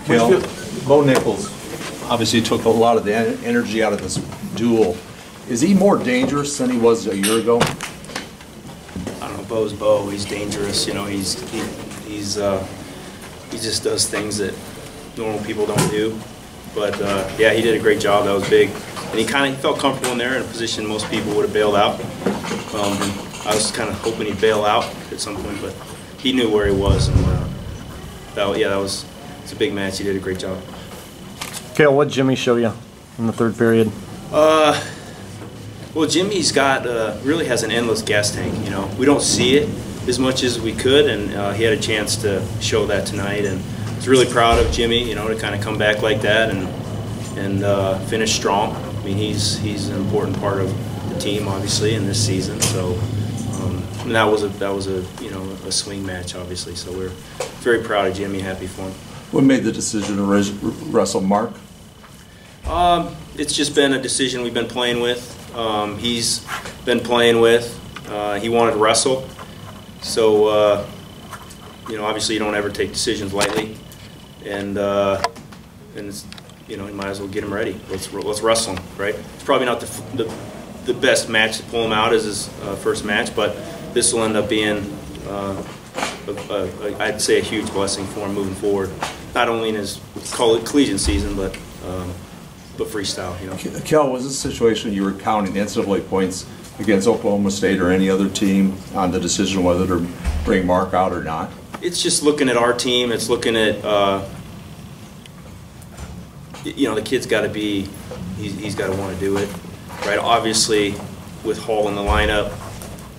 Cael, Bo Nickal obviously took a lot of the energy out of this duel. Is he more dangerous than he was a year ago? I don't know. Bo's Bo. He's dangerous. You know, he just does things that normal people don't do. But yeah, he did a great job. That was big, and he felt comfortable in there in a position most people would have bailed out. I was kind of hoping he'd bail out at some point, but he knew where he was, and it's a big match. He did a great job. Cael, what did Jimmy show you in the third period? Well, Jimmy's got really has an endless gas tank. You know, we don't see it as much as we could, and he had a chance to show that tonight. And I was really proud of Jimmy. You know, to kind of come back like that and finish strong. I mean, he's an important part of the team, obviously, in this season. So and that was a you know, a swing match, obviously. So we're very proud of Jimmy. Happy for him. What made the decision to wrestle Mark? It's just been a decision we've been playing with. He's been playing with. He wanted to wrestle, so you know, obviously you don't ever take decisions lightly, and it's, you know, you might as well get him ready. Let's wrestle him, right? It's probably not the best match to pull him out as his first match, but this will end up being I'd say a huge blessing for him moving forward, not only in his collegiate season, but freestyle, you know. Cael, was this a situation you were counting NCAA points against Oklahoma State or any other team on the decision whether to bring Mark out or not? It's just looking at our team. It's looking at you know, the kid's got to be, he's got to want to do it, right? Obviously, with Hall in the lineup,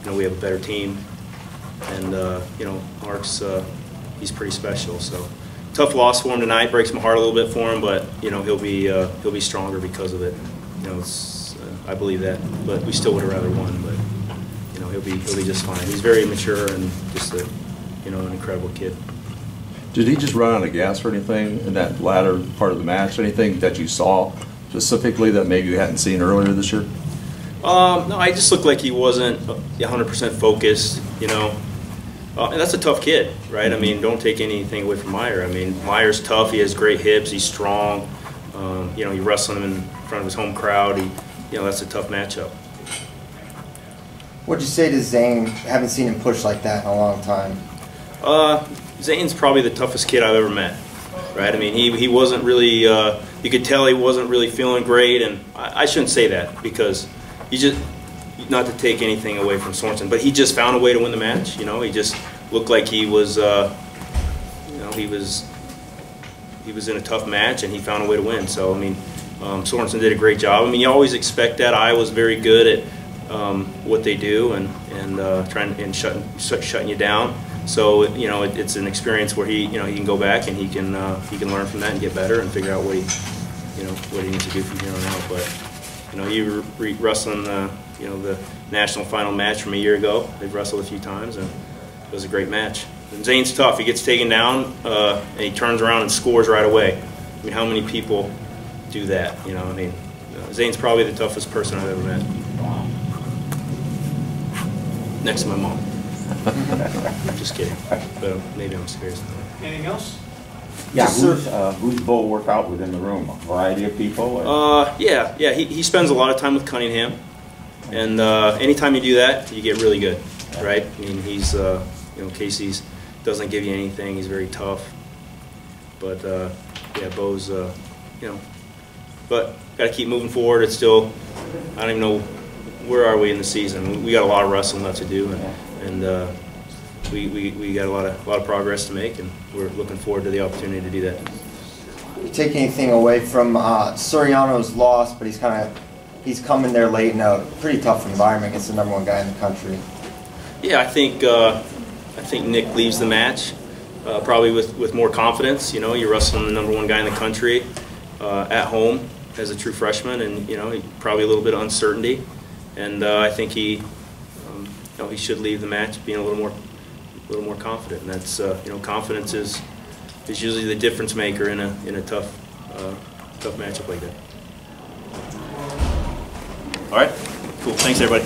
you know, we have a better team, and you know, Mark's he's pretty special. So tough loss for him tonight. Breaks my heart a little bit for him, but you know, he'll be stronger because of it. You know, it's, I believe that. But we still would have rather won. But you know, he'll be just fine. He's very mature and just a, you know, an incredible kid. Did he just run out of gas or anything in that latter part of the match? Anything that you saw specifically that maybe you hadn't seen earlier this year? No, I just looked like he wasn't 100% focused, you know. And that's a tough kid, right? I mean, don't take anything away from Meyer. I mean, Meyer's tough. He has great hips. He's strong. You know, you wrestling him in front of his home crowd. You know, that's a tough matchup. What'd you say to Zane? Haven't seen him push like that in a long time. Zane's probably the toughest kid I've ever met, right? I mean, he wasn't really, you could tell he wasn't really feeling great, and I shouldn't say that because he just, not to take anything away from Sorensen, but he just found a way to win the match. You know, he just looked like he was, you know, he was in a tough match, and he found a way to win. So I mean, Sorensen did a great job. I mean, you always expect that. Iowa's very good at what they do and shutting you down. So you know, it's an experience where he can go back and he can learn from that and get better and figure out what he needs to do from here on out. But you know, you wrestling you know, the national final match from a year ago. They've wrestled a few times, and it was a great match. And Zane's tough. He gets taken down, and he turns around and scores right away. I mean, how many people do that? You know, I mean, Zane's probably the toughest person I've ever met. Next to my mom. Just kidding. But maybe I'm serious. Anything else? Yeah, who's Bo work out within the room? A variety of people? Yeah. He spends a lot of time with Cunningham, and anytime you do that, you get really good, right? I mean, he's you know, Casey's doesn't give you anything. He's very tough, but yeah, Bo's you know, but got to keep moving forward. It's still, I don't even know where are we in the season. We got a lot of wrestling left to do, and we got a lot of progress to make, and we're looking forward to the opportunity to do that. Take anything away from Soriano's loss, but he's coming there late in a pretty tough environment against the #1 guy in the country. Yeah, I think Nick leaves the match probably with more confidence. You know, you're wrestling the #1 guy in the country at home as a true freshman, and you know, probably a little bit of uncertainty. And I think he should leave the match being a little more confident. And that's you know, confidence is usually the difference maker in a tough matchup like that. All right, cool. Thanks, everybody.